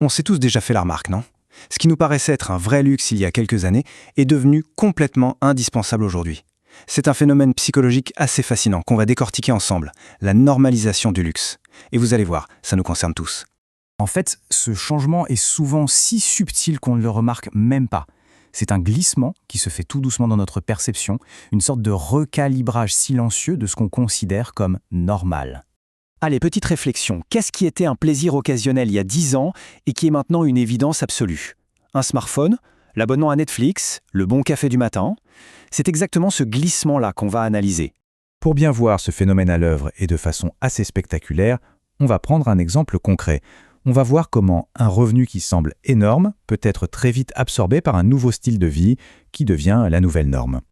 On s'est tous déjà fait la remarque, non? Ce qui nous paraissait être un vrai luxe il y a quelques années est devenu complètement indispensable aujourd'hui. C'est un phénomène psychologique assez fascinant qu'on va décortiquer ensemble, la normalisation du luxe. Et vous allez voir, ça nous concerne tous. En fait, ce changement est souvent si subtil qu'on ne le remarque même pas. C'est un glissement qui se fait tout doucement dans notre perception, une sorte de recalibrage silencieux de ce qu'on considère comme normal. Allez, petite réflexion. Qu'est-ce qui était un plaisir occasionnel il y a 10 ans et qui est maintenant une évidence absolue? Un smartphone? L'abonnement à Netflix? Le bon café du matin? C'est exactement ce glissement-là qu'on va analyser. Pour bien voir ce phénomène à l'œuvre et de façon assez spectaculaire, on va prendre un exemple concret. On va voir comment un revenu qui semble énorme peut être très vite absorbé par un nouveau style de vie qui devient la nouvelle norme.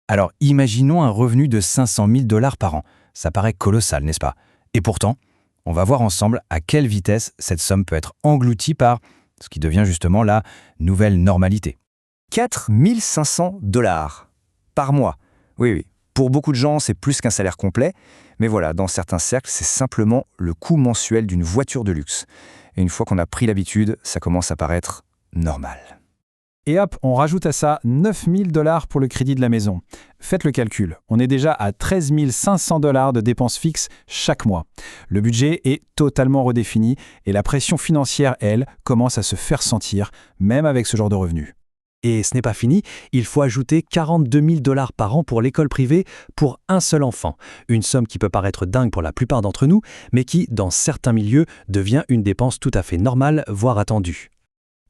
Alors, imaginons un revenu de 500 000 $ par an. Ça paraît colossal, n'est-ce pas? Et pourtant, on va voir ensemble à quelle vitesse cette somme peut être engloutie par ce qui devient justement la nouvelle normalité. 4 500 $ par mois. Oui. Pour beaucoup de gens, c'est plus qu'un salaire complet. Mais voilà, dans certains cercles, c'est simplement le coût mensuel d'une voiture de luxe. Et une fois qu'on a pris l'habitude, ça commence à paraître normal. Et hop, on rajoute à ça 9 000 $ pour le crédit de la maison. Faites le calcul, on est déjà à 13 500 $ de dépenses fixes chaque mois. Le budget est totalement redéfini et la pression financière, elle, commence à se faire sentir, même avec ce genre de revenus. Et ce n'est pas fini, il faut ajouter 42 000 $ par an pour l'école privée pour un seul enfant. Une somme qui peut paraître dingue pour la plupart d'entre nous, mais qui, dans certains milieux, devient une dépense tout à fait normale, voire attendue.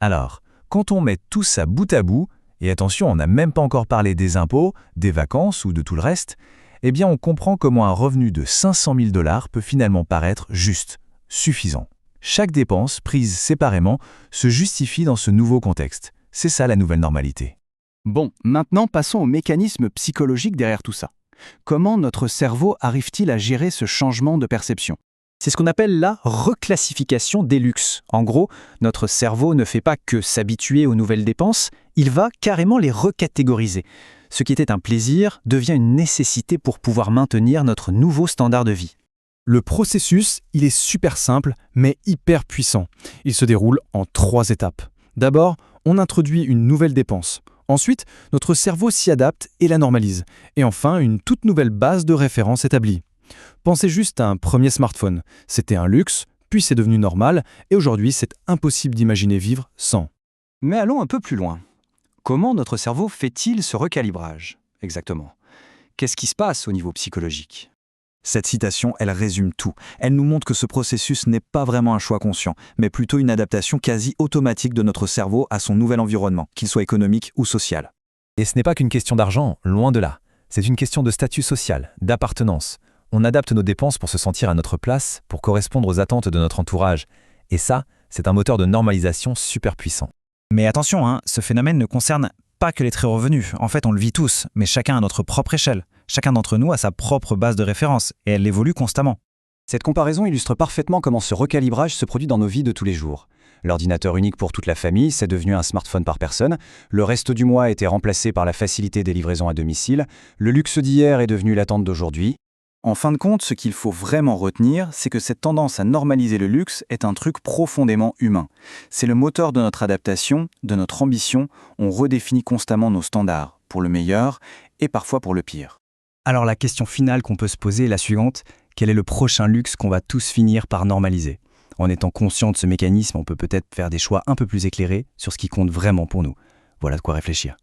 Alors, quand on met tout ça bout à bout, et attention, on n'a même pas encore parlé des impôts, des vacances ou de tout le reste, eh bien on comprend comment un revenu de 500 000 $ peut finalement paraître juste, suffisant. Chaque dépense, prise séparément, se justifie dans ce nouveau contexte. C'est ça la nouvelle normalité. Bon, maintenant passons au mécanisme psychologique derrière tout ça. Comment notre cerveau arrive-t-il à gérer ce changement de perception? C'est ce qu'on appelle la reclassification des luxes. En gros, notre cerveau ne fait pas que s'habituer aux nouvelles dépenses, il va carrément les recatégoriser. Ce qui était un plaisir devient une nécessité pour pouvoir maintenir notre nouveau standard de vie. Le processus, il est super simple, mais hyper puissant. Il se déroule en 3 étapes. D'abord, on introduit une nouvelle dépense. Ensuite, notre cerveau s'y adapte et la normalise. Et enfin, une toute nouvelle base de référence établie. Pensez juste à un premier smartphone. C'était un luxe, puis c'est devenu normal, et aujourd'hui, c'est impossible d'imaginer vivre sans. Mais allons un peu plus loin. Comment notre cerveau fait-il ce recalibrage? Exactement. Qu'est-ce qui se passe au niveau psychologique? Cette citation, elle résume tout. Elle nous montre que ce processus n'est pas vraiment un choix conscient, mais plutôt une adaptation quasi automatique de notre cerveau à son nouvel environnement, qu'il soit économique ou social. Et ce n'est pas qu'une question d'argent, loin de là. C'est une question de statut social, d'appartenance. On adapte nos dépenses pour se sentir à notre place, pour correspondre aux attentes de notre entourage. Et ça, c'est un moteur de normalisation super puissant. Mais attention, ce phénomène ne concerne pas que les très revenus. En fait, on le vit tous, mais chacun à notre propre échelle. Chacun d'entre nous a sa propre base de référence, et elle évolue constamment. Cette comparaison illustre parfaitement comment ce recalibrage se produit dans nos vies de tous les jours. L'ordinateur unique pour toute la famille, c'est devenu un smartphone par personne. Le resto du mois a été remplacé par la facilité des livraisons à domicile. Le luxe d'hier est devenu l'attente d'aujourd'hui. En fin de compte, ce qu'il faut vraiment retenir, c'est que cette tendance à normaliser le luxe est un truc profondément humain. C'est le moteur de notre adaptation, de notre ambition. On redéfinit constamment nos standards, pour le meilleur et parfois pour le pire. Alors la question finale qu'on peut se poser est la suivante. Quel est le prochain luxe qu'on va tous finir par normaliser? En étant conscient de ce mécanisme, on peut peut-être faire des choix un peu plus éclairés sur ce qui compte vraiment pour nous. Voilà de quoi réfléchir.